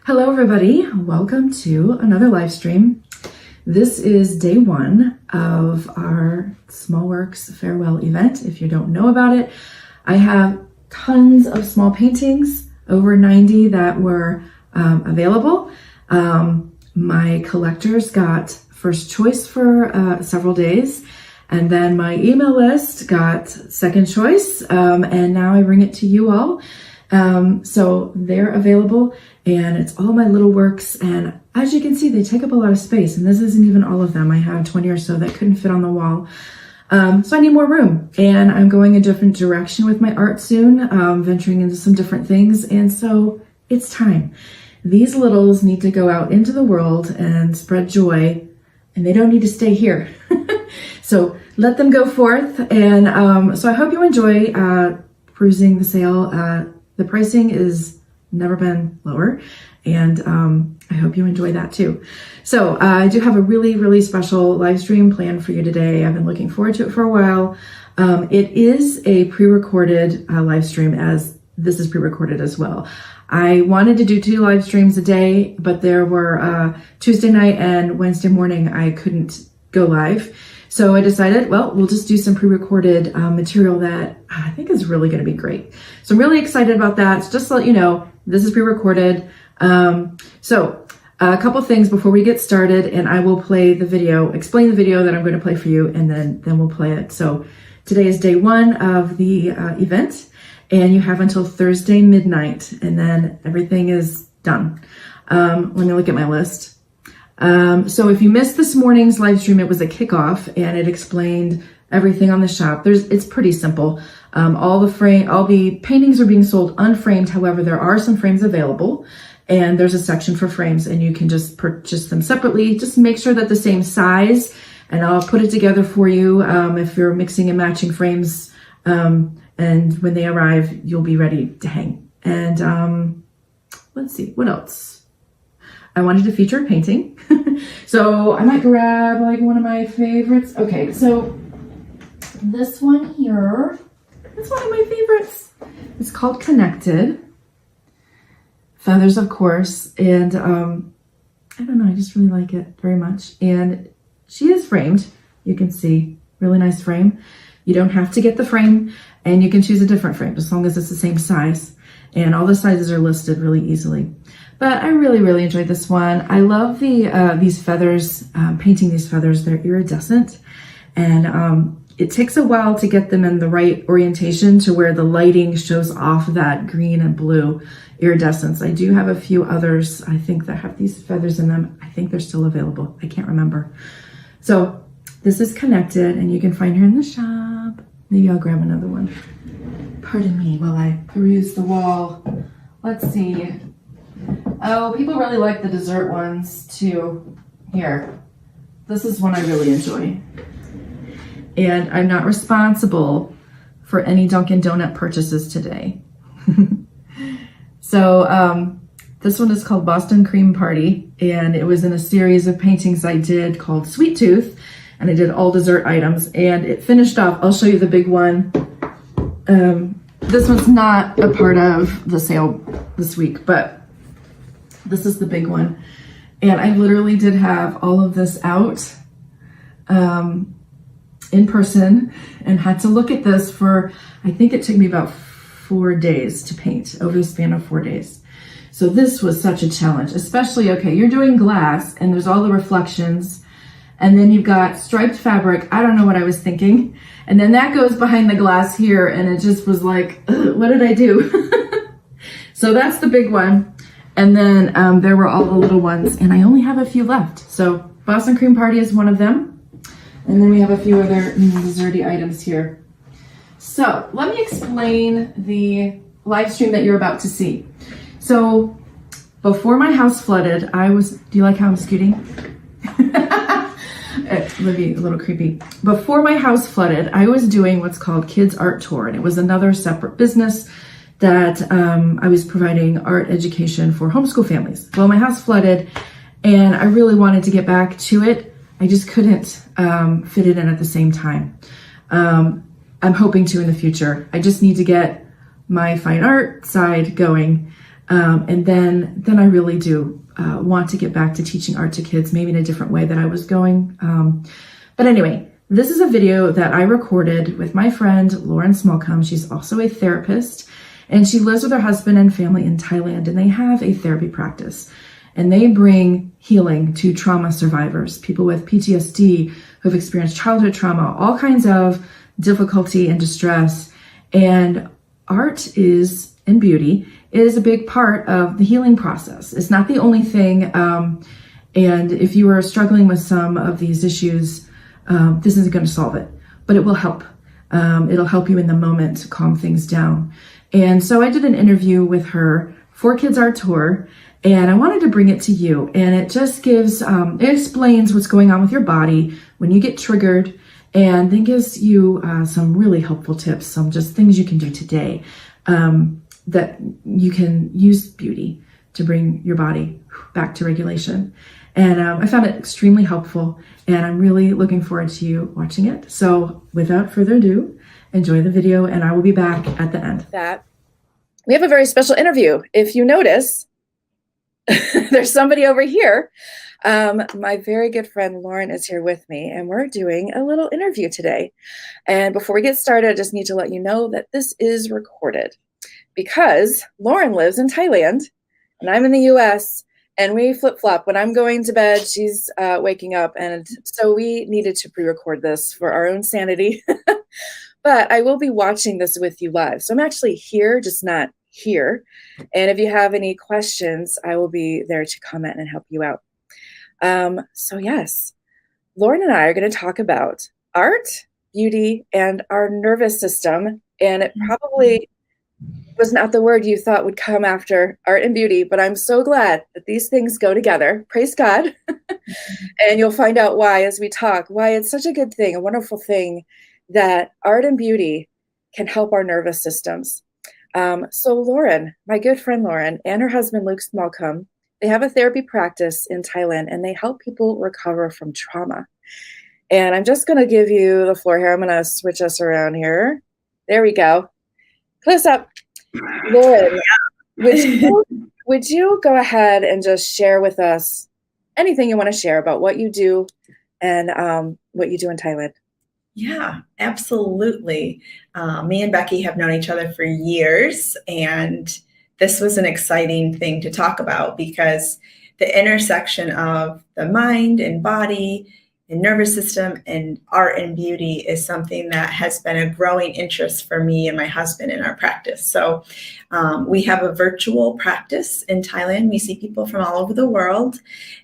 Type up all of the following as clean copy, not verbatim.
Hello everybody, welcome to another live stream. This is day one of our Small Works farewell event. If you don't know about it, I have tons of small paintings, over 90 that were available. My collectors got first choice for several days, and then my email list got second choice, and now I bring it to you all. So they're available, and it's all my little works, and as you can see, they take up a lot of space, and this isn't even all of them. I have 20 or so that couldn't fit on the wall. So I need more room, and I'm going a different direction with my art soon, venturing into some different things, and so it's time. These littles need to go out into the world and spread joy, and they don't need to stay here. So let them go forth, and so I hope you enjoy perusing the sale. The pricing is never been lower, and I hope you enjoy that too. So I do have a really special live stream planned for you today. I've been looking forward to it for a while. It is a pre-recorded live stream, as this is pre-recorded as well. I wanted to do 2 live streams a day, but there were Tuesday night and Wednesday morning I couldn't go live. So I decided, well, we'll just do some pre-recorded material that I think is really going to be great. So I'm really excited about that. So just to let you know, this is pre-recorded. So a couple things before we get started, and I will play the video, explain the video that I'm going to play for you, and then we'll play it. So today is day 1 of the event, and you have until Thursday midnight, and then everything is done. Let me look at my list. So if you missed this morning's live stream, it was a kickoff, and it explained everything on the shop. It's pretty simple. All the paintings are being sold unframed. However, there are some frames available, and there's a section for frames, and you can just purchase them separately. Just make sure that the same size, and I'll put it together for you if you're mixing and matching frames. And when they arrive, you'll be ready to hang. And let's see, what else? I wanted to feature a painting. So I might grab like one of my favorites. Okay, so this one here, it's one of my favorites. It's called Connected. Feathers, of course. And I don't know, I just really like it very much. And she is framed. You can see, really nice frame. You don't have to get the frame, and you can choose a different frame as long as it's the same size. And all the sizes are listed really easily. But I really enjoyed this one. I love these feathers, painting these feathers. They're iridescent, and it takes a while to get them in the right orientation to where the lighting shows off that green and blue iridescence. I do have a few others, I think, that have these feathers in them. I think they're still available. I can't remember. So this is Connected, and you can find her in the shop. Maybe I'll grab another one. Pardon me while I peruse the wall. Let's see. Oh, people really like the dessert ones too. Here, this is one I really enjoy. And I'm not responsible for any Dunkin' Donut purchases today. So this one is called Boston Cream Party, and it was in a series of paintings I did called Sweet Tooth, and I did all dessert items, and it finished off. I'll show you the big one. This one's not a part of the sale this week, but this is the big one. And I literally did have all of this out in person, and had to look at this for, I think it took me about 4 days to paint, over the span of 4 days. So this was such a challenge, especially, okay, you're doing glass, and there's all the reflections, and then you've got striped fabric. I don't know what I was thinking. And then that goes behind the glass here, and it just was like, what did I do? So that's the big one. And then there were all the little ones, and I only have a few left. So Boston Cream Party is one of them. And then we have a few other desserty items here. So let me explain the live stream that you're about to see. So before my house flooded, do you like how I'm scooting? It would be a little creepy. Before my house flooded, I was doing what's called Kids Art Tour, and it was another separate business that I was providing art education for homeschool families. Well, my house flooded, and I really wanted to get back to it. I just couldn't fit it in at the same time. I'm hoping to in the future. I just need to get my fine art side going. And then I really do want to get back to teaching art to kids, maybe in a different way that I was going. But anyway, this is a video that I recorded with my friend, Lauren Smallcomb. She's also a therapist, and she lives with her husband and family in Thailand, and they have a therapy practice. And they bring healing to trauma survivors, people with PTSD who've experienced childhood trauma, all kinds of difficulty and distress. And art and beauty is a big part of the healing process. It's not the only thing. And if you are struggling with some of these issues, this isn't going to solve it, but it will help. It'll help you in the moment to calm things down. And so I did an interview with her for Kids Art Tour, and I wanted to bring it to you. And it just gives, it explains what's going on with your body when you get triggered, and then gives you some really helpful tips, some just things you can do today that you can use beauty to bring your body back to regulation. And I found it extremely helpful, and I'm really looking forward to you watching it. So without further ado, enjoy the video, and I will be back at the end. We have a very special interview. If you notice, there's somebody over here. My very good friend Lauren is here with me, and we're doing a little interview today. And before we get started, I just need to let you know that this is recorded because Lauren lives in Thailand and I'm in the US, and we flip-flop. When I'm going to bed, she's waking up, and so we needed to pre-record this for our own sanity. But I will be watching this with you live. So I'm actually here, just not here. And if you have any questions, I will be there to comment and help you out. So yes, Lauren and I are going to talk about art, beauty, and our nervous system. And it probably was not the word you thought would come after art and beauty, but I'm so glad that these things go together. Praise God. And you'll find out why as we talk, why it's such a good thing, a wonderful thing that art and beauty can help our nervous systems. So Lauren, my good friend Lauren, and her husband Luke Smallcomb, they have a therapy practice in Thailand, and they help people recover from trauma. And I'm just going to give you the floor here. I'm going to switch us around here. There we go. Close up. Lauren, would you go ahead and just share with us anything you want to share about what you do and what you do in Thailand? Yeah, absolutely. Me and Becky have known each other for years, and this was an exciting thing to talk about because the intersection of the mind and body and nervous system and art and beauty is something that has been a growing interest for me and my husband in our practice. So we have a virtual practice in Thailand. We see people from all over the world,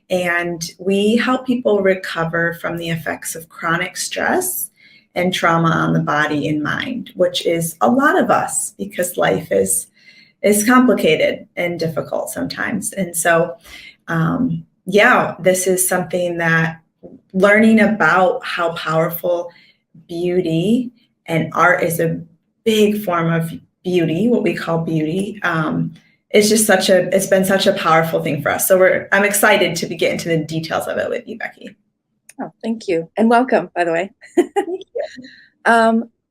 and we help people recover from the effects of chronic stress and trauma on the body and mind, which is a lot of us because life is complicated and difficult sometimes. And so, this is something that learning about how powerful beauty and art is a big form of beauty, what we call beauty, is just it's been such a powerful thing for us. So I'm excited to get into the details of it with you, Becky. Oh, thank you. And welcome, by the way. Thank you.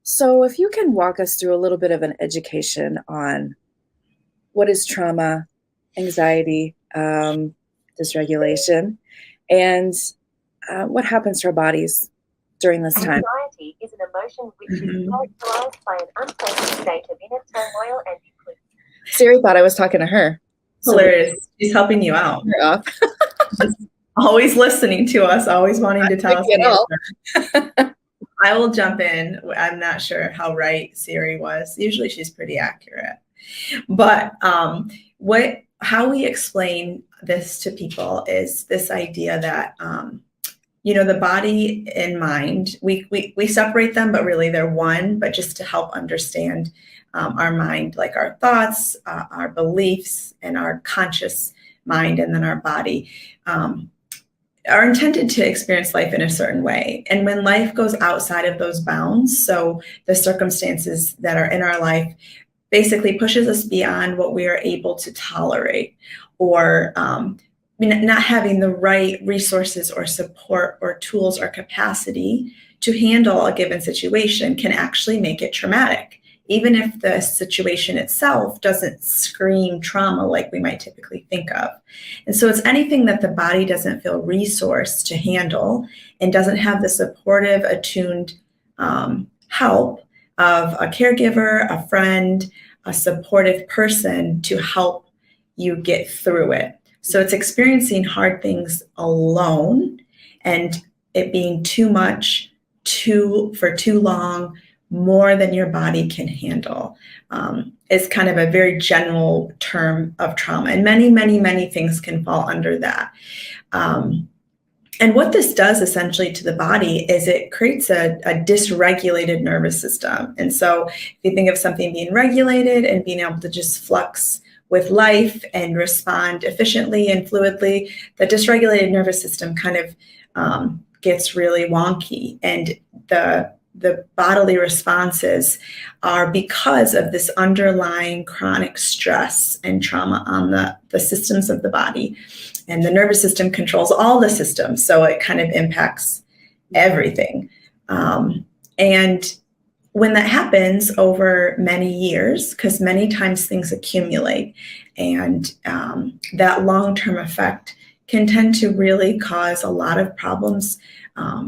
So if you can walk us through a little bit of an education on what is trauma, anxiety, dysregulation, and what happens to our bodies during this time. Anxiety is an emotion which is characterized by an unpleasant state of inner turmoil and includes. Siri thought I was talking to her. Hilarious. She's helping you out. Always listening to us, always wanting to tell us the answer. I will jump in. I'm not sure how right Siri was. Usually she's pretty accurate. But how we explain this to people is this idea that the body and mind, we separate them, but really they're one. But just to help understand our mind, like our thoughts, our beliefs, and our conscious mind, and then our body, are intended to experience life in a certain way. And when life goes outside of those bounds, so the circumstances that are in our life basically pushes us beyond what we are able to tolerate, or not having the right resources or support or tools or capacity to handle a given situation can actually make it traumatic. even if the situation itself doesn't scream trauma like we might typically think of. And so it's anything that the body doesn't feel resourced to handle and doesn't have the supportive, attuned help of a caregiver, a friend, a supportive person to help you get through it. So it's experiencing hard things alone and it being too much, for too long, more than your body can handle, is kind of a very general term of trauma. And many, many, many things can fall under that. And what this does essentially to the body is it creates a dysregulated nervous system. And so if you think of something being regulated and being able to just flux with life and respond efficiently and fluidly, the dysregulated nervous system kind of gets really wonky. And the bodily responses are because of this underlying chronic stress and trauma on the systems of the body. And the nervous system controls all the systems, so it kind of impacts everything. And when that happens over many years, because many times things accumulate, and that long-term effect can tend to really cause a lot of problems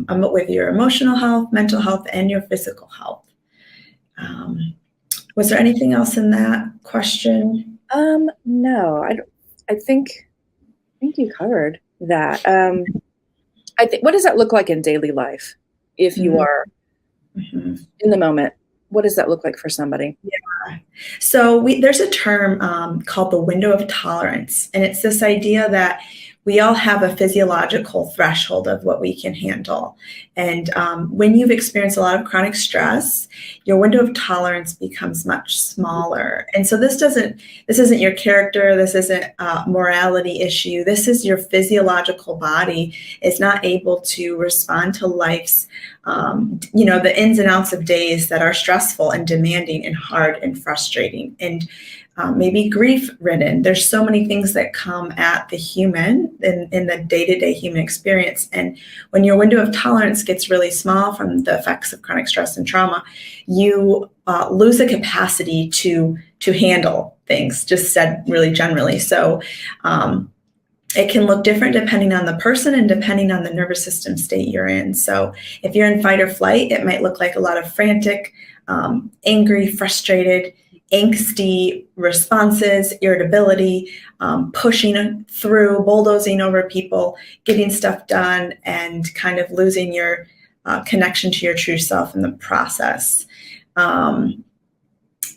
with your emotional health, mental health, and your physical health. Was there anything else in that question? No, I think you covered that. I think, what does that look like in daily life? If you are in the moment, what does that look like for somebody? Yeah. So there's a term called the window of tolerance. And it's this idea that we all have a physiological threshold of what we can handle. And when you've experienced a lot of chronic stress, your window of tolerance becomes much smaller. And so this isn't your character, this isn't a morality issue. This is your physiological body is not able to respond to life's, the ins and outs of days that are stressful and demanding and hard and frustrating. And maybe grief-ridden. There's so many things that come at the human in the day-to-day human experience. And when your window of tolerance gets really small from the effects of chronic stress and trauma, you lose the capacity to handle things, just said really generally. So it can look different depending on the person and depending on the nervous system state you're in. So if you're in fight or flight, it might look like a lot of frantic, angry, frustrated, angsty responses, irritability, pushing through, bulldozing over people, getting stuff done, and kind of losing your connection to your true self in the process.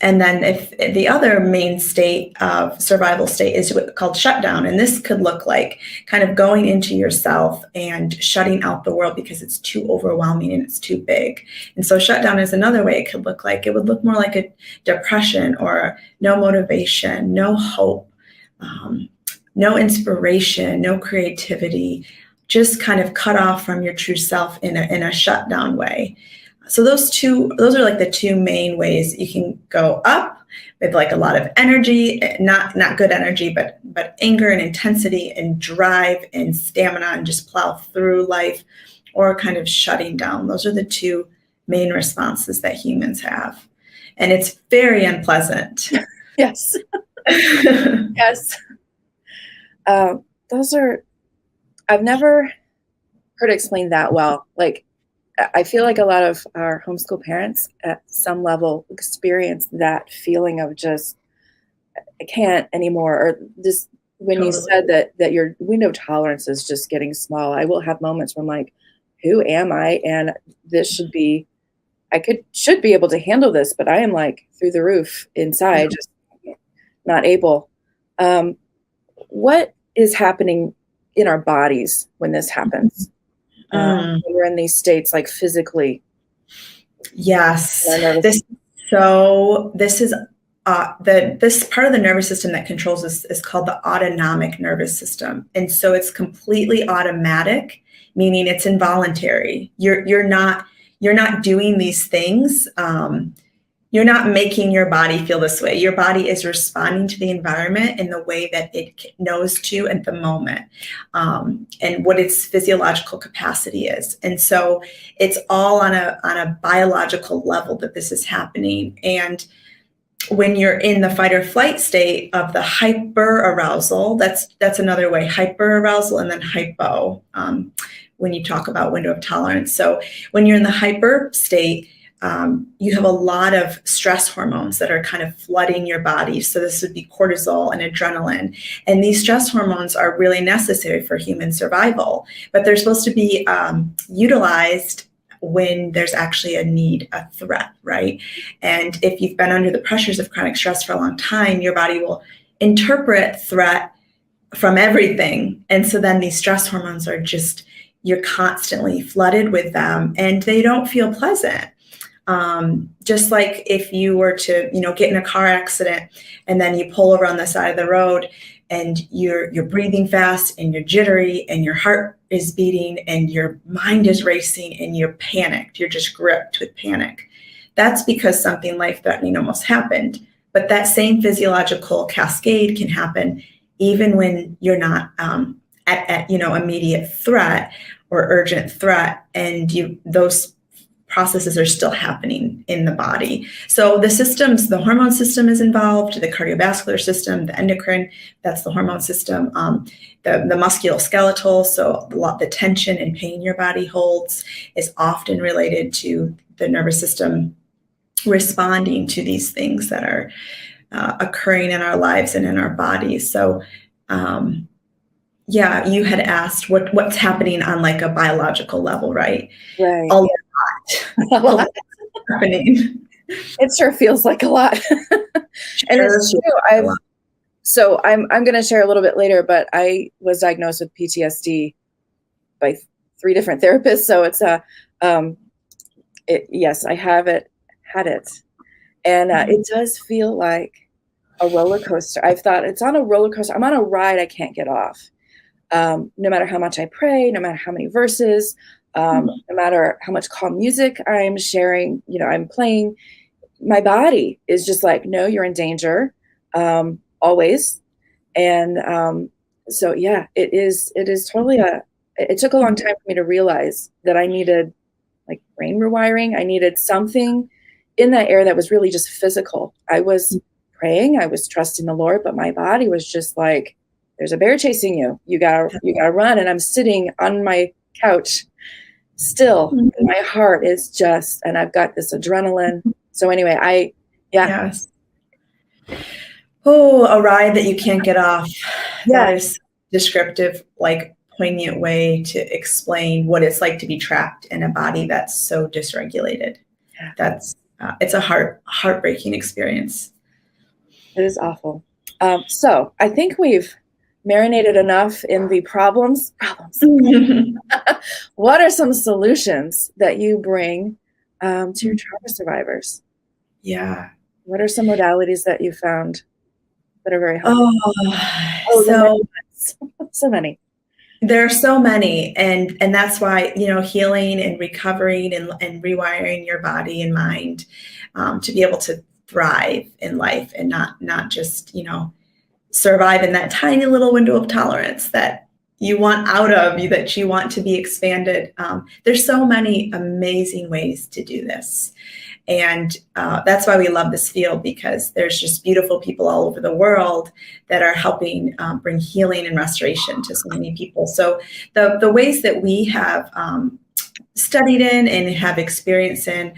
And then if the other main state of survival state is called shutdown, and this could look like kind of going into yourself and shutting out the world because it's too overwhelming and it's too big. And so shutdown is another way it could look like. It would look more like a depression or no motivation, no hope, no inspiration, no creativity, just kind of cut off from your true self in a shutdown way. So those are like the two main ways you can go up with like a lot of energy, not good energy, but anger and intensity and drive and stamina and just plow through life, or kind of shutting down. Those are the two main responses that humans have. And it's very unpleasant. Yes. Yes. I've never heard it explained that well. Like, I feel like a lot of our homeschool parents at some level experience that feeling of just, I can't anymore. Or this, when you said that your window of tolerance is just getting small, I will have moments where I'm like, who am I? And this should be able to handle this, but I am like through the roof inside, just not able. What is happening in our bodies when this happens? When we're in these states, like physically. Yes. This is this part of the nervous system that controls this is called the autonomic nervous system. And so it's completely automatic, meaning it's involuntary. You're not doing these things. You're not making your body feel this way. Your body is responding to the environment in the way that it knows to at the moment, and what its physiological capacity is. And so it's all on a biological level that this is happening. And when you're in the fight or flight state of the hyper arousal, that's another way, hyper arousal and then hypo, when you talk about window of tolerance. So when you're in the hyper state, you have a lot of stress hormones that are kind of flooding your body. So this would be cortisol and adrenaline. And these stress hormones are really necessary for human survival, but they're supposed to be utilized when there's actually a need, a threat, right? And if you've been under the pressures of chronic stress for a long time, your body will interpret threat from everything. And so then these stress hormones are just, you're constantly flooded with them, and they don't feel pleasant. Just like if you were to, get in a car accident and then you pull over on the side of the road and you're breathing fast and you're jittery and your heart is beating and your mind is racing and you're panicked. You're just gripped with panic. That's because something life-threatening almost happened. But that same physiological cascade can happen even when you're not at immediate threat or urgent threat, and those processes are still happening in the body. So the hormone system is involved, the cardiovascular system, the endocrine, that's the hormone system, the musculoskeletal, so the tension and pain your body holds is often related to the nervous system responding to these things that are occurring in our lives and in our bodies. So you had asked what's happening on like a biological level, right? Right. A lot happening. It sure feels like a lot. And it's true. I'm going to share a little bit later, but I was diagnosed with PTSD by 3 different therapists. So it's yes, I had it. And it does feel like a roller coaster. I've thought it's on a roller coaster. I'm on a ride I can't get off. No matter how much I pray, no matter how many verses, no matter how much calm music I'm sharing, I'm playing, my body is just like, no, you're in danger, always. And so, yeah, it is totally it took a long time for me to realize that I needed like brain rewiring. I needed something in that area that was really just physical. I was praying, I was trusting the Lord, but my body was just like, there's a bear chasing you. You gotta run. And I'm sitting on my couch still, and my heart is just, and I've got this adrenaline. So anyway, Yes. Oh, a ride that you can't get off. Yeah. That is descriptive, like poignant way to explain what it's like to be trapped in a body that's so dysregulated. Yeah. That's it's a heartbreaking experience. It is awful. So I think we've marinated enough in the problems. What are some solutions that you bring to your trauma survivors? Yeah. What are some modalities that you found that are very helpful? So many. There are so many, and that's why healing and recovering and rewiring your body and mind to be able to thrive in life and not just survive in that tiny little window of tolerance that you want out of you, that you want to be expanded. There's so many amazing ways to do this. And that's why we love this field, because there's just beautiful people all over the world that are helping bring healing and restoration to so many people. So the ways that we have studied in and have experience in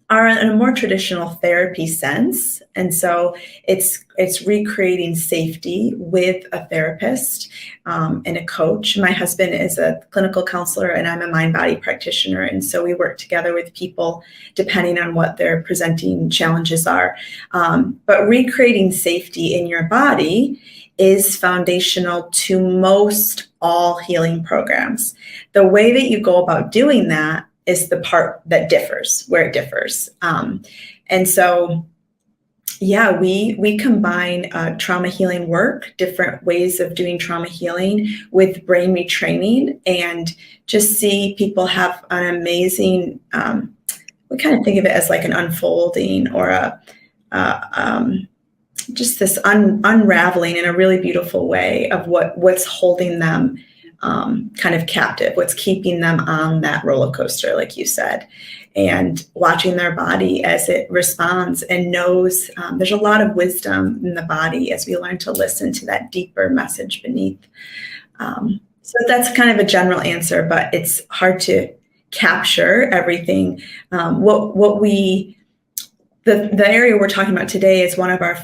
are in a more traditional therapy sense. And so it's recreating safety with a therapist and a coach. My husband is a clinical counselor and I'm a mind-body practitioner. And so we work together with people depending on what their presenting challenges are. But recreating safety in your body is foundational to most all healing programs. The way that you go about doing that is the part that differs, where it differs. And so, yeah, we combine trauma healing work, different ways of doing trauma healing with brain retraining, and just see people have an amazing we kind of think of it as like an unfolding or just this unraveling in a really beautiful way of what's holding them kind of captive, what's keeping them on that roller coaster, like you said, and watching their body as it responds and knows. There's a lot of wisdom in the body as we learn to listen to that deeper message beneath. So that's kind of a general answer, but it's hard to capture everything. The area we're talking about today is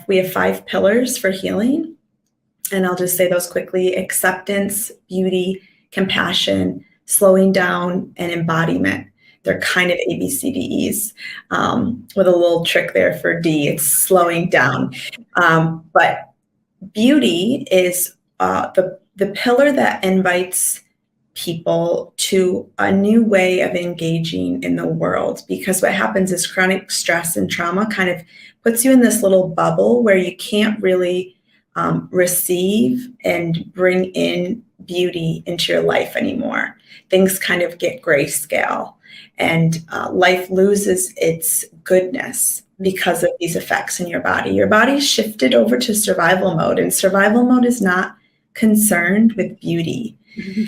we have 5 pillars for healing. And I'll just say those quickly: acceptance, beauty, compassion, slowing down, and embodiment. They're kind of ABCDEs, with a little trick there for D. It's slowing down. But beauty is the pillar that invites people to a new way of engaging in the world, because what happens is chronic stress and trauma kind of puts you in this little bubble where you can't really receive and bring in beauty into your life anymore. Things kind of get grayscale, and life loses its goodness because of these effects in your body. Your body's shifted over to survival mode, and survival mode is not concerned with beauty. Mm-hmm.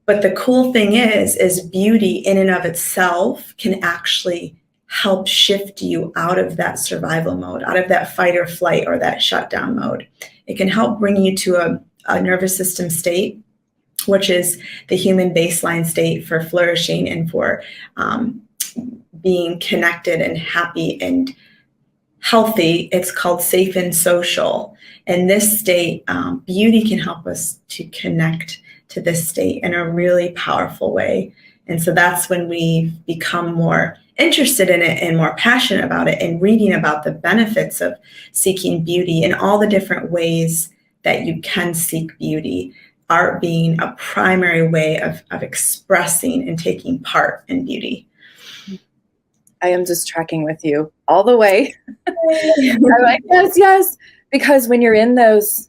But the cool thing is beauty in and of itself can actually help shift you out of that survival mode, out of that fight or flight or that shutdown mode. It can help bring you to a nervous system state, which is the human baseline state for flourishing and for being connected and happy and healthy. It's called safe and social. And this state, beauty can help us to connect to this state in a really powerful way. And so that's when we become more interested in it and more passionate about it, and reading about the benefits of seeking beauty and all the different ways that you can seek beauty, art being a primary way of expressing and taking part in beauty. I am just tracking with you all the way. I'm like, yes. Because when you're in those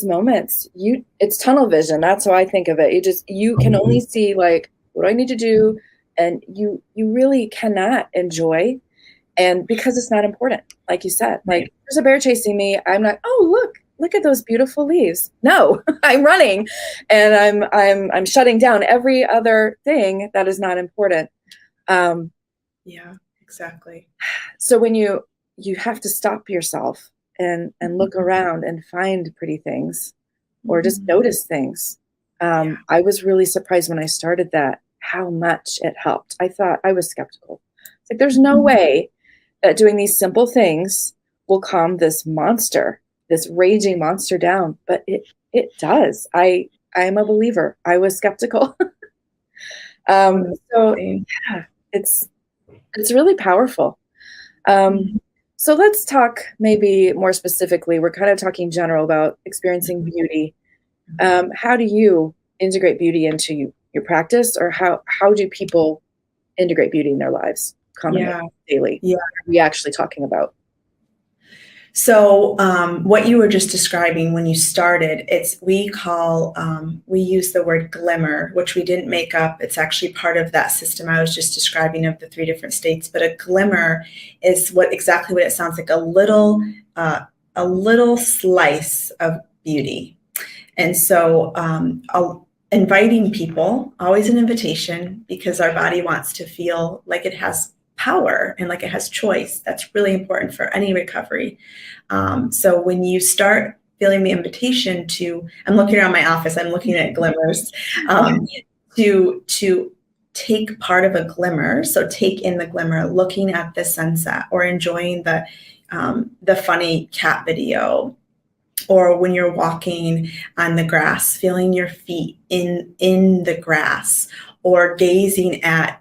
moments, it's tunnel vision. That's how I think of it. You can only see like, what do I need to do? And you really cannot enjoy. And because it's not important, like you said, like there's a bear chasing me. I'm not, oh, look at those beautiful leaves. No, I'm running, and I'm shutting down every other thing that is not important. Yeah, exactly. So when you have to stop yourself and look around and find pretty things, or just notice things. I was really surprised when I started that, how much it helped. I was skeptical. It's like, there's no way that doing these simple things will calm this monster, this raging monster down, but it does. I'm a believer. I was skeptical. So yeah, it's really powerful. So let's talk maybe more specifically. We're kind of talking general about experiencing beauty. How do you integrate beauty into your practice, or how do people integrate beauty in their lives commonly, daily? Yeah. What are we actually talking about? So what you were just describing when you started, we use the word glimmer, which we didn't make up. It's actually part of that system I was just describing of the 3 different states. But a glimmer is exactly what it sounds like, a little slice of beauty. And so inviting people, always an invitation, because our body wants to feel like it has power and like it has choice. That's really important for any recovery. So when you start feeling the invitation I'm looking around my office, I'm looking at glimmers, to take part of a glimmer. So take in the glimmer, looking at the sunset, or enjoying the funny cat video, or when you're walking on the grass, feeling your feet in the grass, or gazing at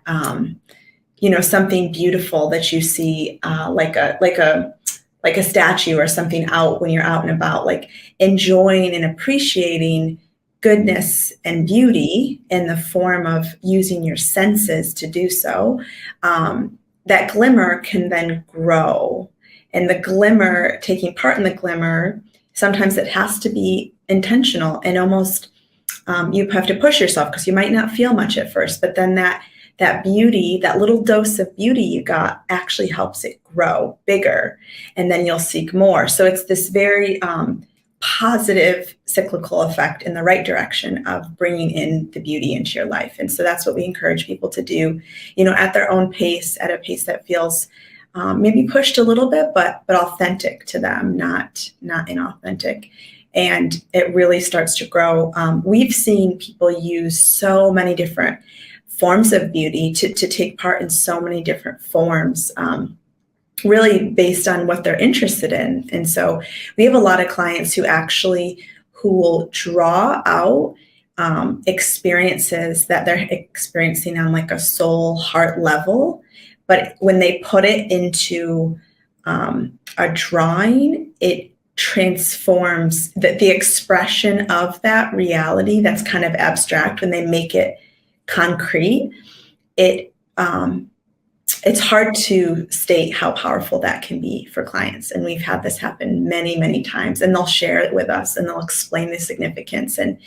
something beautiful that you see, like a statue or something out when you're out and about, like enjoying and appreciating goodness and beauty in the form of using your senses to do so. That glimmer can then grow, and the glimmer, taking part in the glimmer, sometimes it has to be intentional, and almost you have to push yourself, because you might not feel much at first, but then that that beauty, that little dose of beauty you got actually helps it grow bigger, and then you'll seek more. So it's this very positive cyclical effect in the right direction of bringing in the beauty into your life. And so that's what we encourage people to do, at their own pace, at a pace that feels maybe pushed a little bit, but authentic to them, not inauthentic. And it really starts to grow. We've seen people use so many different forms of beauty to take part in so many different forms, really based on what they're interested in. And so we have a lot of clients who will draw out experiences that they're experiencing on like a soul heart level. But when they put it into a drawing, it transforms the expression of that reality that's kind of abstract. When they make it concrete, it's hard to state how powerful that can be for clients. And we've had this happen many, many times, and they'll share it with us and they'll explain the significance. And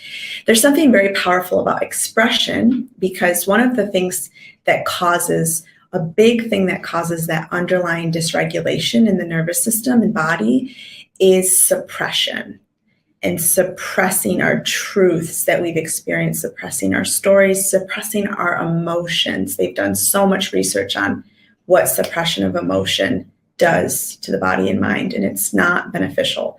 there's something very powerful about expression, because one of the things that causes that underlying dysregulation in the nervous system and body is suppression. And suppressing our truths that we've experienced, suppressing our stories, suppressing our emotions. They've done so much research on what suppression of emotion does to the body and mind, and it's not beneficial.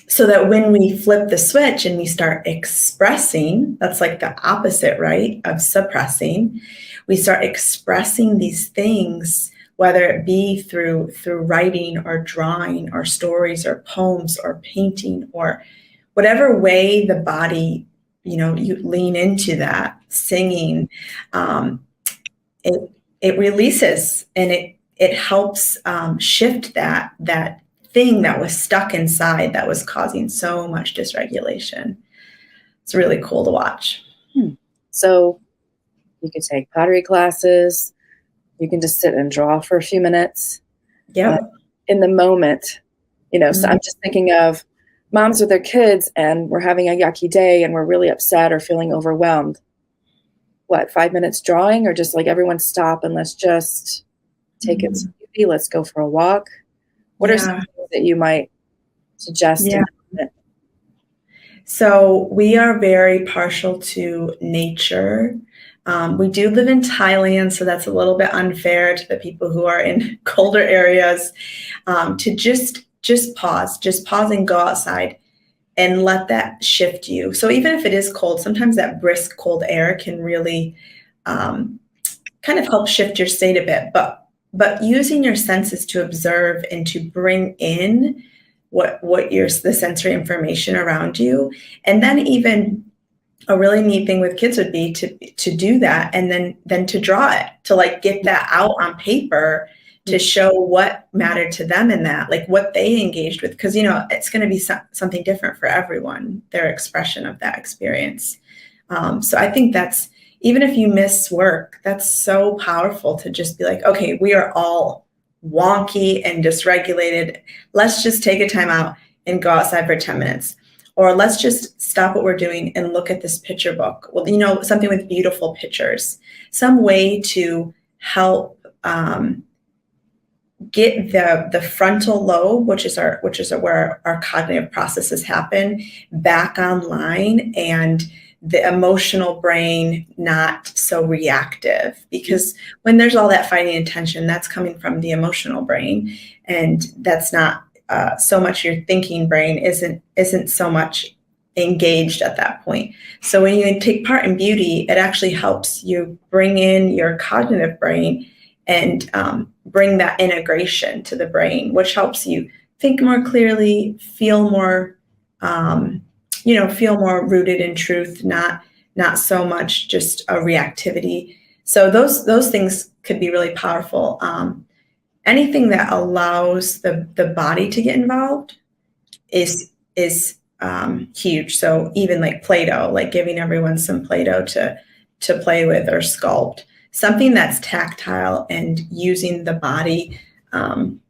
So that when we flip the switch and we start expressing, that's like the opposite, right, of suppressing. We start expressing these things, whether it be through writing or drawing or stories or poems or painting or whatever way the body, you lean into that, singing, it releases, and it helps shift that thing that was stuck inside that was causing so much dysregulation. It's really cool to watch. So you can take pottery classes. You can just sit and draw for a few minutes. Yeah. In the moment, so I'm just thinking of moms with their kids and we're having a yucky day and we're really upset or feeling overwhelmed. 5 minutes drawing, or just like everyone stop and let's just take it easy. Let's go for a walk. What are some things that you might suggest? Yeah. So we are very partial to nature. We do live in Thailand, so that's a little bit unfair to the people who are in colder areas, to just pause and go outside and let that shift you. So even if it is cold, sometimes that brisk cold air can really kind of help shift your state a bit. But using your senses to observe and to bring in the sensory information around you, and then even a really neat thing with kids would be to do that, and then to draw it, to like get that out on paper, to show what mattered to them in that, like what they engaged with, because it's going to be something different for everyone, their expression of that experience. So I think that's, even if you miss work, that's so powerful to just be like, okay, we are all wonky and dysregulated. Let's just take a time out and go outside for 10 minutes. Or let's just stop what we're doing and look at this picture book. Well, something with beautiful pictures, some way to help get the frontal lobe, which is where our cognitive processes happen, back online, and the emotional brain not so reactive. Because when there's all that fighting and tension, that's coming from the emotional brain, and that's not so much your thinking brain isn't so much engaged at that point. So when you take part in beauty, it actually helps you bring in your cognitive brain and bring that integration to the brain, which helps you think more clearly, feel more rooted in truth, not so much just a reactivity. So those things could be really powerful. Anything that allows the body to get involved is huge. So even like Play-Doh, like giving everyone some Play-Doh to play with or sculpt, something that's tactile and using the body and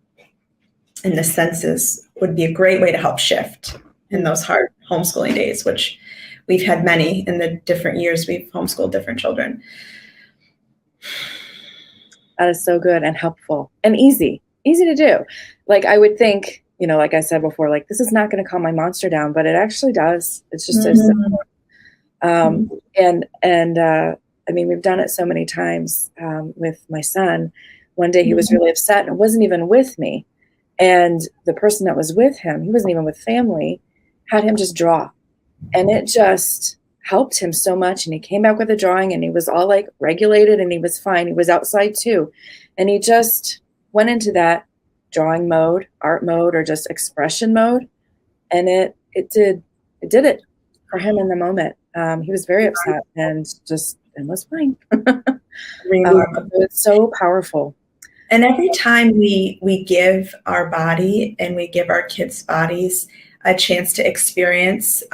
the senses would be a great way to help shift in those hard homeschooling days, which we've had many in the different years we've homeschooled different children. That is so good and helpful and easy to do. Like I would think, like I said before, like this is not going to calm my monster down, but it actually does. It's just so simple. I mean, we've done it so many times with my son. One day he was really upset and wasn't even with me. And the person that was with him, he wasn't even with family, had him just draw. And it just helped him so much. And he came back with a drawing and he was all like regulated and he was fine. He was outside too. And he just went into that drawing mode, art mode, or just expression mode. And it did it for him in the moment. He was very upset and was fine. It's so powerful. And every time we give our body and we give our kids' bodies a chance to experience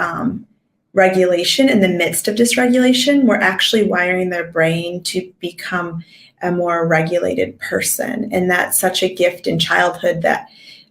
regulation in the midst of dysregulation, we're actually wiring their brain to become a more regulated person. And that's such a gift in childhood that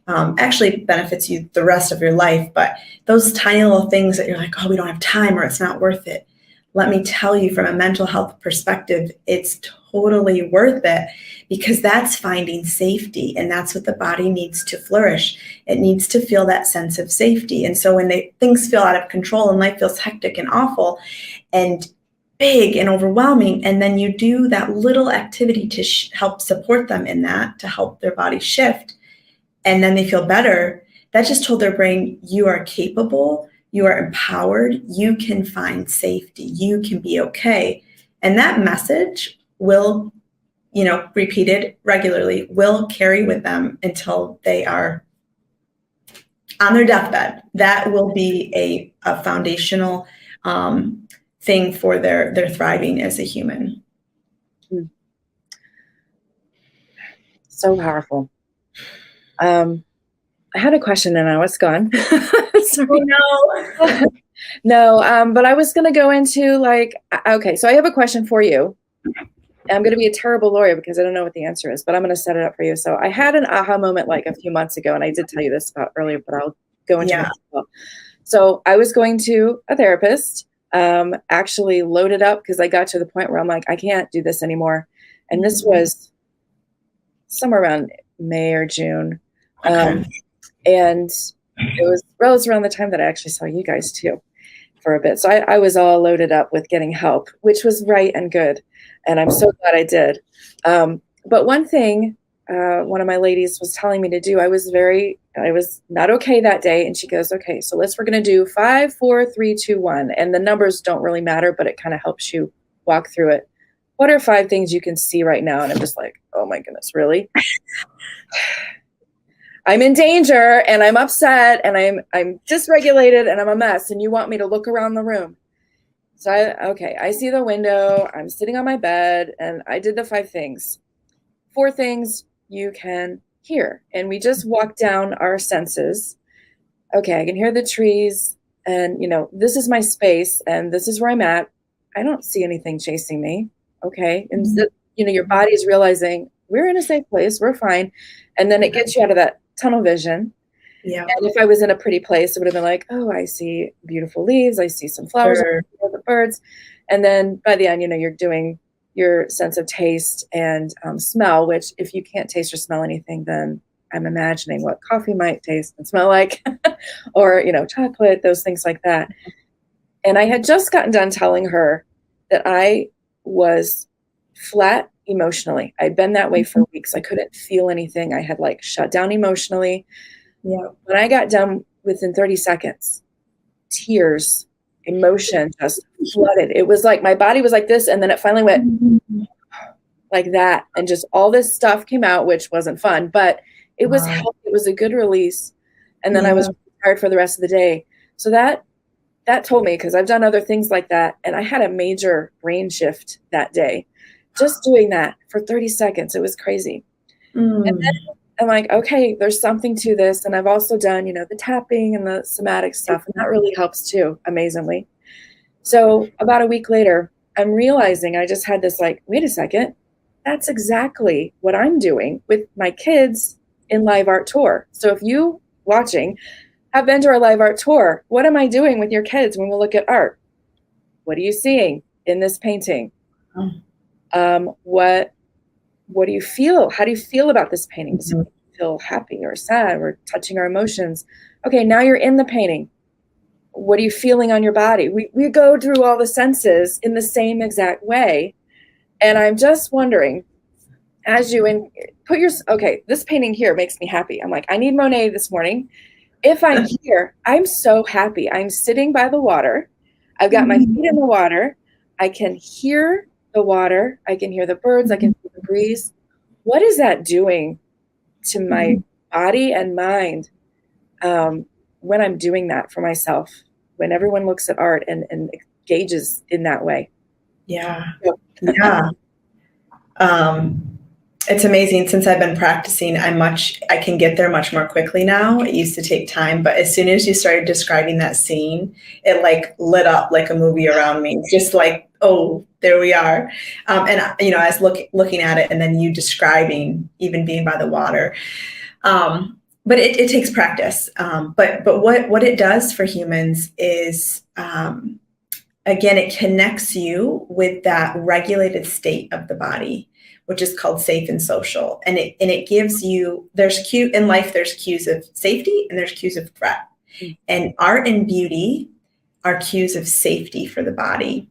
actually benefits you the rest of your life. But those tiny little things that you're like, oh, we don't have time or it's not worth it. Let me tell you, from a mental health perspective, it's totally worth it, because that's finding safety. And that's what the body needs to flourish. It needs to feel that sense of safety. And so when things feel out of control and life feels hectic and awful and big and overwhelming, and then you do that little activity to help support them in that, to help their body shift, and then they feel better, that just told their brain, you are capable, you are empowered, you can find safety, you can be okay. And that message will, repeated regularly, will carry with them until they are on their deathbed. That will be a foundational thing for their thriving as a human. So powerful. I had a question and now it's gone. Sorry. Oh, no. No, but I was going to go into okay, so I have a question for you. I'm going to be a terrible lawyer because I don't know what the answer is, but I'm going to set it up for you. So I had an aha moment like a few months ago, and I did tell you this about earlier, but I'll go into it as well. So I was going to a therapist, actually loaded up because I got to the point where I'm like, I can't do this anymore. And this was somewhere around May or June. Okay. And it was around the time that I actually saw you guys too for a bit. So I was all loaded up with getting help, which was right and good. And I'm so glad I did. But one thing one of my ladies was telling me to do, I was not okay that day. And she goes, okay, so we're going to do 5, 4, 3, 2, 1. And the numbers don't really matter, but it kind of helps you walk through it. What are 5 things you can see right now? And I'm just like, oh my goodness, really? I'm in danger and I'm upset and I'm dysregulated and I'm a mess. And you want me to look around the room. So I see the window, I'm sitting on my bed, and I did the 5 things. 4 things you can hear. And we just walked down our senses. Okay, I can hear the trees, and this is my space and this is where I'm at. I don't see anything chasing me. Okay. And your body's realizing we're in a safe place, we're fine. And then it gets you out of that tunnel vision. Yeah. And if I was in a pretty place, it would have been like, oh, I see beautiful leaves. I see some flowers, the birds. And then by the end, you're doing your sense of taste and smell, which if you can't taste or smell anything, then I'm imagining what coffee might taste and smell like, or, chocolate, those things like that. And I had just gotten done telling her that I was flat emotionally. I'd been that way for weeks. I couldn't feel anything. I had shut down emotionally. Yeah. When I got done within 30 seconds, tears, emotion just flooded. It was like my body was like this, and then it finally went like that, and just all this stuff came out, which wasn't fun, but it was healthy. It was a good release. And then I was tired for the rest of the day. So that told me, because I've done other things like that, and I had a major brain shift that day. Just doing that for 30 seconds, it was crazy. And then I'm like, okay, there's something to this. And I've also done, the tapping and the somatic stuff, and that really helps too, amazingly. So about a week later, I'm realizing I just had this wait a second, that's exactly what I'm doing with my kids in live art tour. So if you watching have been to our live art tour, what am I doing with your kids when we look at art? what are you seeing in this painting? Oh. What do you feel? How do you feel about this painting? Does Mhm. it feel happy or sad? We're touching our emotions. Okay, now you're in the painting. What are you feeling on your body? We go through all the senses in the same exact way. And I'm just wondering, as you okay, this painting here makes me happy. I'm like, I need Monet this morning. If I'm here, I'm so happy. I'm sitting by the water. I've got my feet in the water. I can hear the water. I can hear the birds. I can feel the breeze. What is that doing to my body and mind when I'm doing that for myself, when everyone looks at art and engages in that way? Yeah. Yeah. It's amazing. Since I've been practicing, I can get there much more quickly now. It used to take time, but as soon as you started describing that scene, it like lit up like a movie around me. Just like, oh, there we are. And I was looking at it, and then you describing even being by the water. But it takes practice. But what it does for humans is, again, it connects you with that regulated state of the body, which is called safe and social. And it gives you, there's cues of safety and there's cues of threat. And art and beauty are cues of safety for the body.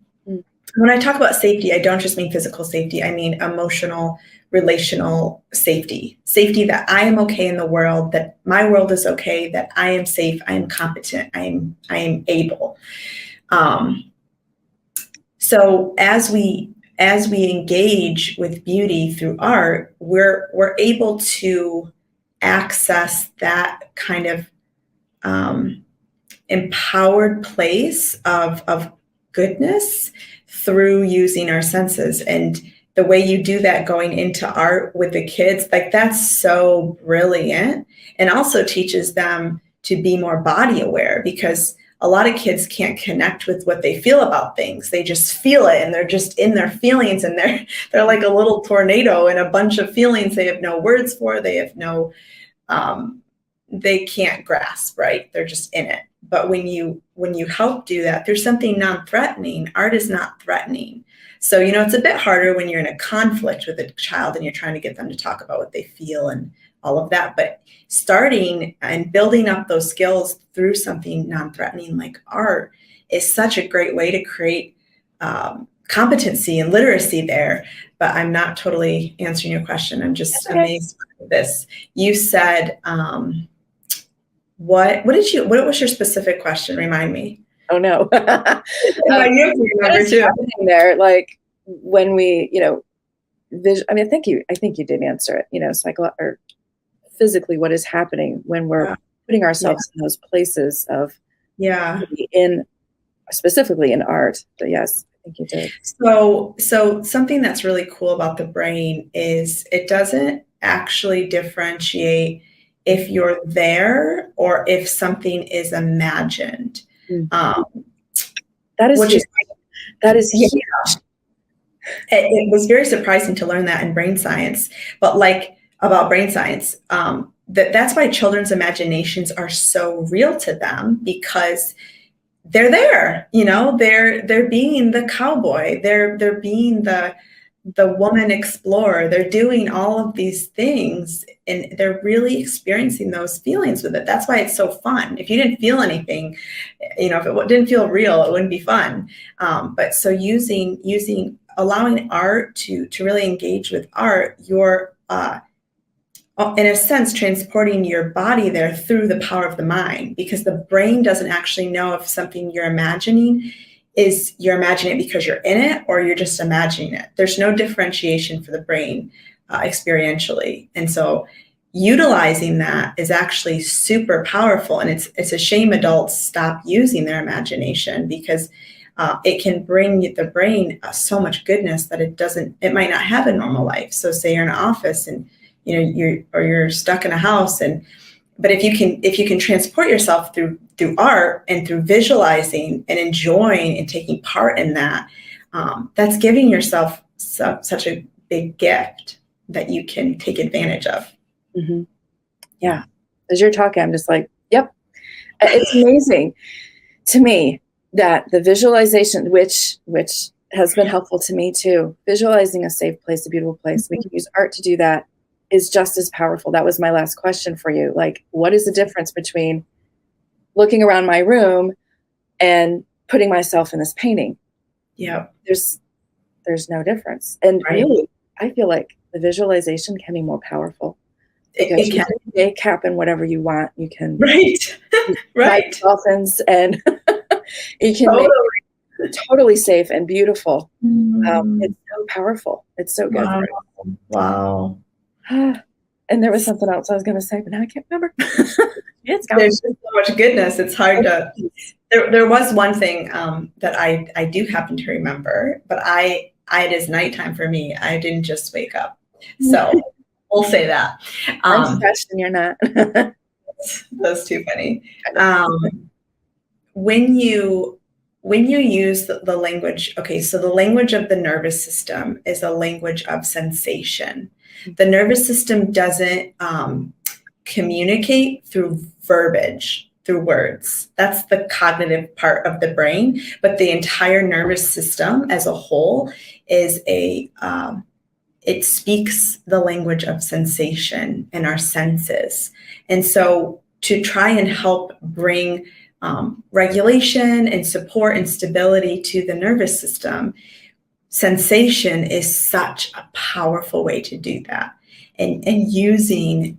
When I talk about safety, I don't just mean physical safety. I mean emotional, relational safety. Safety that I am okay in the world, that my world is okay, that I am safe, I am competent, I am able. So as we engage with beauty through art, we're able to access that kind of empowered place of goodness through using our senses. And the way you do that going into art with the kids, like that's so brilliant, and also teaches them to be more body aware, because a lot of kids can't connect with what they feel about things. They just feel it, and they're just in their feelings, and they're like a little tornado and a bunch of feelings they have no words for. They have no, they can't grasp, right? They're just in it. But when you help do that through something non-threatening, art is not threatening. So, it's a bit harder when you're in a conflict with a child and you're trying to get them to talk about what they feel and all of that. But starting and building up those skills through something non-threatening like art is such a great way to create competency and literacy there. But I'm not totally answering your question. I'm just amazed by this. You said, what was your specific question? Remind me. Oh no. I remember too. There, like when we, I mean, I think you did answer it, or physically what is happening when we're putting ourselves in those places of specifically in art. But yes, I think you did. So something that's really cool about the brain is it doesn't actually differentiate if you're there or if something is imagined. That is huge. It was very surprising to learn that in brain science, but about brain science, that's why children's imaginations are so real to them, because they're there, they're being the cowboy, they're being the woman explorer, they're doing all of these things, and they're really experiencing those feelings with it. That's why it's so fun. If you didn't feel anything, if it didn't feel real, it wouldn't be fun. But so allowing art to really engage with art, you're in a sense transporting your body there through the power of the mind, because the brain doesn't actually know if something you're imagining you're imagining it because you're in it or you're just imagining it. There's no differentiation for the brain experientially. And so utilizing that is actually super powerful. And it's a shame adults stop using their imagination, because it can bring the brain so much goodness that it might not have a normal life. So say you're in an office and you're stuck in a house, but if you can transport yourself through art and through visualizing and enjoying and taking part in that, that's giving yourself such a big gift that you can take advantage of. Mm-hmm. Yeah. As you're talking, I'm just like, yep. It's amazing to me that the visualization, which has been helpful to me too, visualizing a safe place, a beautiful place, we can use art to do that, is just as powerful. That was my last question for you. Like, what is the difference between looking around my room and putting myself in this painting? Yeah. There's no difference. And really, I feel like the visualization can be more powerful. Because you can make happen whatever you want. You can right. dolphins, and you can make it totally safe and beautiful. It's so powerful. It's so good. Wow. And there was something else I was going to say, but now I can't remember. There's just so much goodness. It's hard to. There was one thing that I do happen to remember, but it is nighttime for me. I didn't just wake up, so. We'll say that. I'm stressed and you're not. That's too funny. When you use the language, okay, so the language of the nervous system is a language of sensation. The nervous system doesn't communicate through verbiage, through words. That's the cognitive part of the brain, but the entire nervous system as a whole is it speaks the language of sensation and our senses. And so to try and help bring regulation and support and stability to the nervous system, sensation is such a powerful way to do that. And using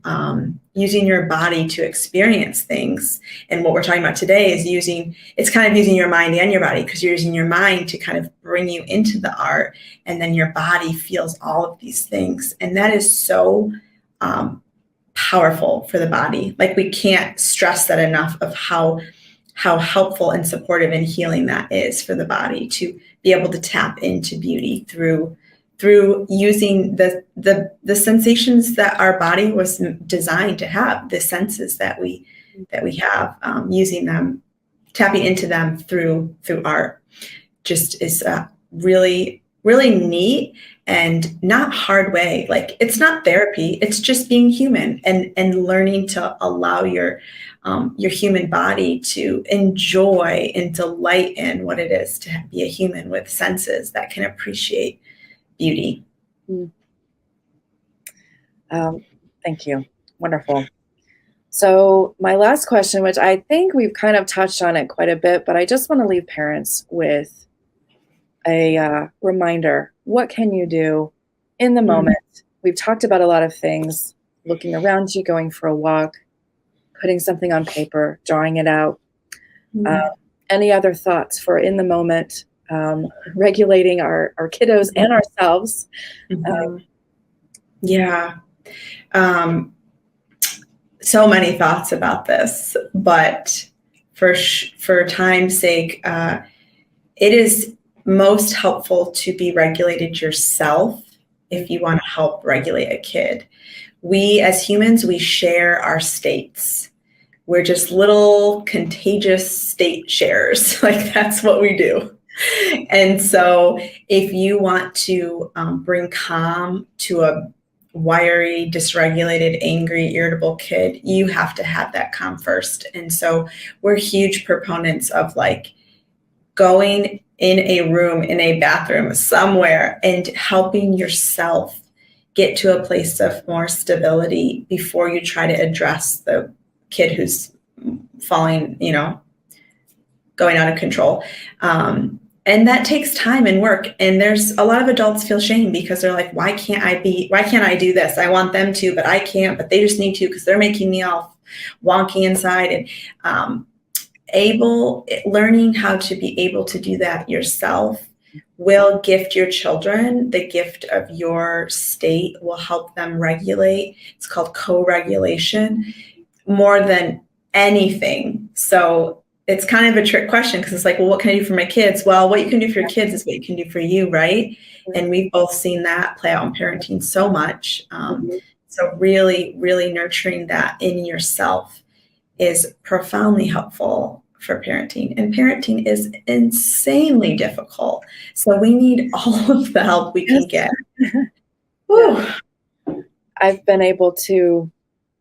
your body to experience things. And what we're talking about today is using your mind and your body, because you're using your mind to kind of bring you into the art, and then your body feels all of these things. And that is so powerful for the body. Like, we can't stress that enough of how helpful and supportive and healing that is for the body, to be able to tap into beauty through using the sensations that our body was designed to have, the senses that we have, using them, tapping into them through art, just is really, really neat and not hard way. Like, it's not therapy, it's just being human and learning to allow your human body to enjoy and delight in what it is to be a human with senses that can appreciate beauty. Thank you. Wonderful. So my last question, which I think we've kind of touched on it quite a bit, but I just want to leave parents with a reminder. What can you do in the moment? We've talked about a lot of things: looking around you, going for a walk, putting something on paper, drawing it out. Any other thoughts for in the moment? Regulating our kiddos and ourselves. So many thoughts about this, but for time's sake, it is most helpful to be regulated yourself if you want to help regulate a kid. We as humans, we share our states. We're just little contagious state sharers. Like, that's what we do. And so if you want to bring calm to a wiry, dysregulated, angry, irritable kid, you have to have that calm first. And so we're huge proponents of, like, going in a room, in a bathroom, somewhere, and helping yourself get to a place of more stability before you try to address the kid who's falling, going out of control. And that takes time and work. And there's a lot of adults feel shame because they're like, why can't I do this? I want them to, but I can't, but they just need to, because they're making me all wonky inside. And learning how to be able to do that yourself will gift your children the gift of your state, will help them regulate. It's called co-regulation more than anything. So it's kind of a trick question, because it's like, well, what can I do for my kids? Well, what you can do for your kids is what you can do for you, right? And we've both seen that play out in parenting so much. So really, really nurturing that in yourself is profoundly helpful for parenting. And parenting is insanely difficult. So we need all of the help we can get. I've been able to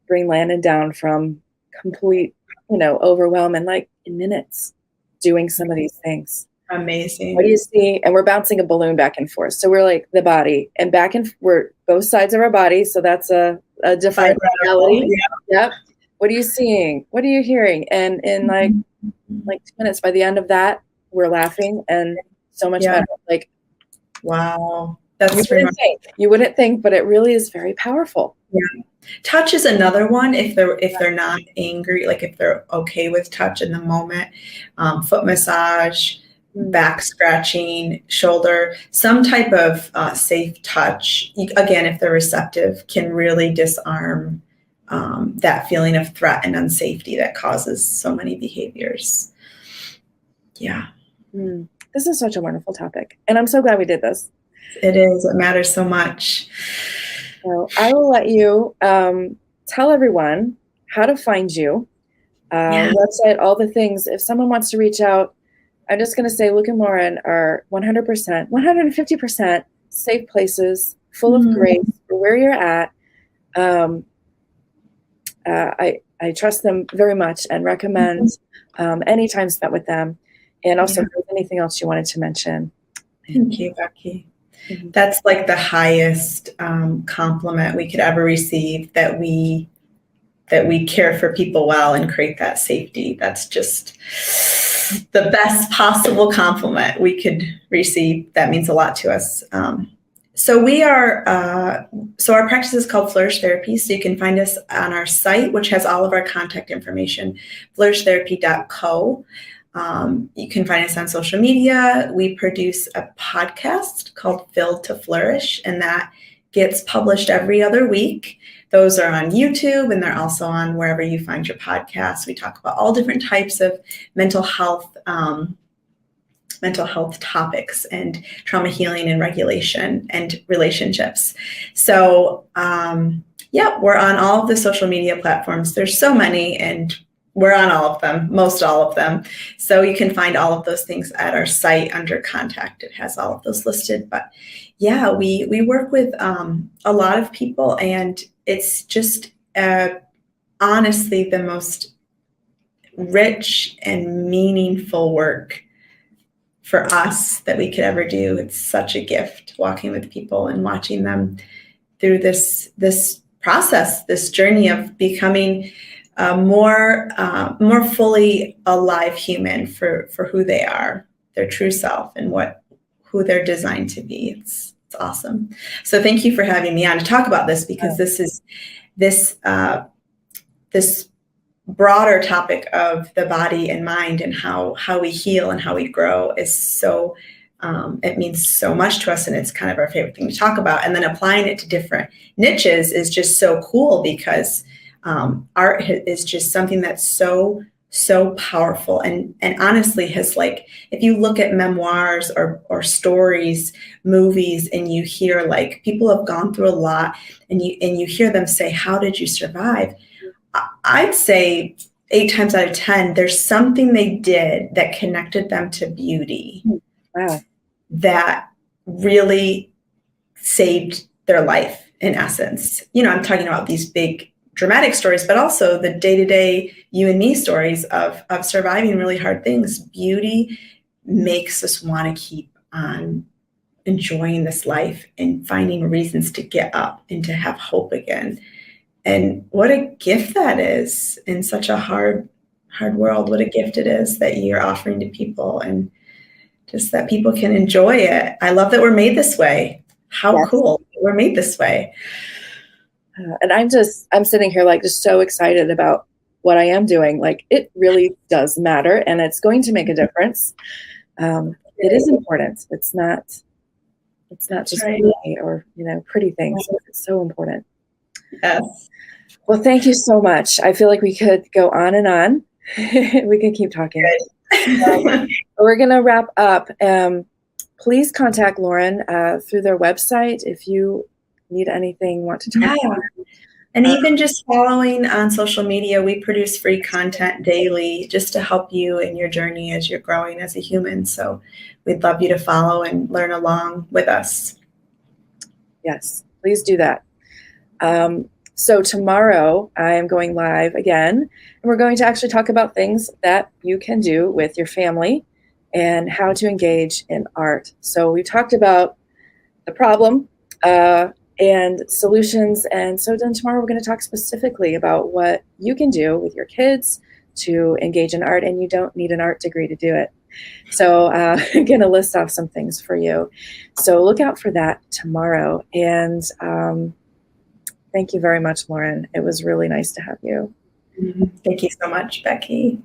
bring Landon down from complete, overwhelm in minutes. doing some of these things. Amazing. What do you see? And we're bouncing a balloon back and forth. So we're like the body and back and we're both sides of our body. So that's a different reality. Yep. What are you seeing? What are you hearing? And in like 2 minutes, by the end of that, we're laughing and so much better. Like, wow. That's you wouldn't think, but it really is very powerful. Yeah. Touch is another one. If they're not angry, like if they're okay with touch in the moment, foot massage, back scratching, shoulder, some type of safe touch. Again, if they're receptive, can really disarm that feeling of threat and unsafety that causes so many behaviors. Yeah. This is such a wonderful topic. And I'm so glad we did this. It is. It matters so much. So I will let you tell everyone how to find you, website, all the things. If someone wants to reach out, I'm just going to say Luke and Lauren are 100%, 150% safe places, full of grace for where you're at. I trust them very much and recommend any time spent with them. And also, if there's anything else you wanted to mention. Thank you, Becky. That's like the highest compliment we could ever receive, that we care for people well and create that safety. That's just the best possible compliment we could receive. That means a lot to us. So we are, so our practice is called Flourish Therapy. So you can find us on our site, which has all of our contact information, flourishtherapy.co. You can find us on social media. We produce a podcast called Filled to Flourish, and that gets published every other week. Those are on YouTube, and they're also on wherever you find your podcasts. We talk about all different types of mental health topics and trauma healing and regulation and relationships. So we're on all of the social media platforms. There's so many, and we're on all of them, most all of them. So you can find all of those things at our site under contact. It has all of those listed. But yeah, we work with a lot of people, and it's just honestly the most rich and meaningful work for us that we could ever do. It's such a gift walking with people and watching them through this process, this journey of becoming a more fully alive human for who they are, their true self, and who they're designed to be. It's awesome. So thank you for having me on to talk about this, because this broader topic of the body and mind and how we heal and how we grow is so, it means so much to us, and it's kind of our favorite thing to talk about. And then applying it to different niches is just so cool, because art is just something that's so powerful, and honestly has, like, if you look at memoirs or stories, movies, and you hear like people have gone through a lot, and you hear them say, how did you survive? I'd say 8 times out of 10, there's something they did that connected them to beauty. Wow. That really saved their life, in essence. I'm talking about these big dramatic stories, but also the day-to-day you and me stories of surviving really hard things. Beauty makes us want to keep on enjoying this life and finding reasons to get up and to have hope again. And what a gift that is in such a hard world. What a gift it is that you're offering to people, and just that people can enjoy it. I love that we're made this way. How cool we're made this way. And I'm sitting here like just so excited about what I am doing. Like, it really does matter, and it's going to make a difference. It is important. It's not just pretty or pretty things. It's so important. Yes. Well, thank you so much. I feel like we could go on and on. We could keep talking. We're going to wrap up. Please contact Lauren through their website if you need anything, want to talk about. And even just following on social media, we produce free content daily just to help you in your journey as you're growing as a human. So we'd love you to follow and learn along with us. Yes, please do that. So tomorrow I am going live again, and we're going to actually talk about things that you can do with your family and how to engage in art. So we talked about the problem and solutions. And so then tomorrow we're going to talk specifically about what you can do with your kids to engage in art, and you don't need an art degree to do it. So I'm going to list off some things for you. So look out for that tomorrow. And thank you very much, Lauren. It was really nice to have you. Thank you so much, Becky.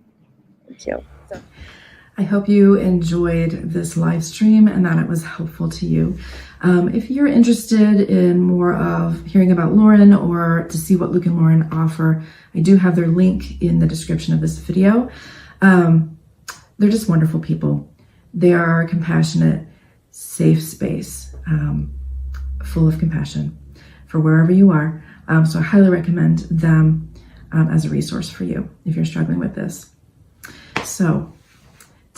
Thank you. I hope you enjoyed this live stream and that it was helpful to you. If you're interested in more of hearing about Lauren or to see what Luke and Lauren offer, I do have their link in the description of this video. They're just wonderful people. They are a compassionate, safe space, full of compassion for wherever you are. So I highly recommend them as a resource for you if you're struggling with this. So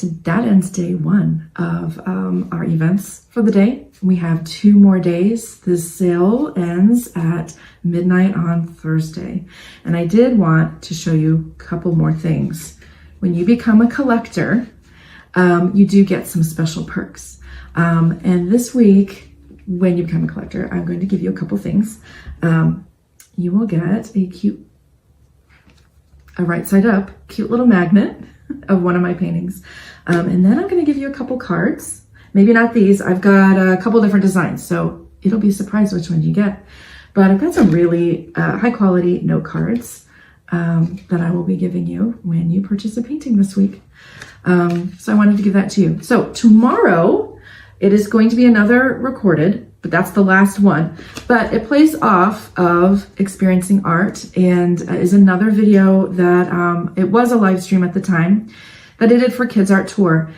that ends day one of our events for the day. We have 2 more days. This sale ends at midnight on Thursday. And I did want to show you a couple more things. When you become a collector, you do get some special perks. And this week, when you become a collector, I'm going to give you a couple things. You will get a right side up, cute little magnet of one of my paintings. And then I'm going to give you a couple cards. Maybe not these. I've got a couple different designs, so it'll be a surprise which one you get. But I've got some really high quality note cards that I will be giving you when you purchase a painting this week. So I wanted to give that to you. So tomorrow, it is going to be another recorded, but that's the last one. But it plays off of experiencing art and is another video that it was a live stream at the time that I did for Kids Art Tour.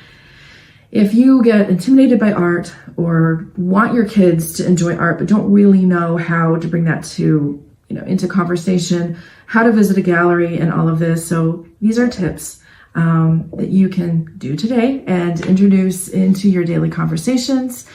If you get intimidated by art or want your kids to enjoy art but don't really know how to bring that to, into conversation, how to visit a gallery and all of this. So these are tips that you can do today and introduce into your daily conversations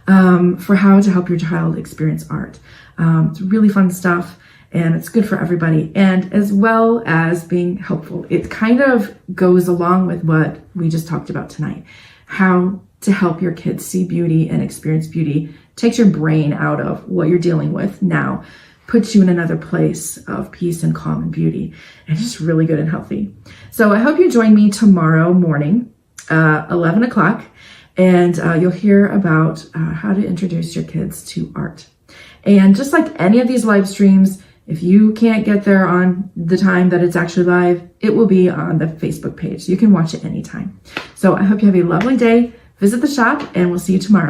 for how to help your child experience art. It's really fun stuff and it's good for everybody, and as well as being helpful. It kind of goes along with what we just talked about tonight. How to help your kids see beauty and experience beauty takes your brain out of what you're dealing with now, puts you in another place of peace and calm and beauty, and just really good and healthy. So I hope you join me tomorrow morning, 11 o'clock, and you'll hear about how to introduce your kids to art. And just like any of these live streams, if you can't get there on the time that it's actually live, it will be on the Facebook page. You can watch it anytime. So I hope you have a lovely day. Visit the shop and we'll see you tomorrow.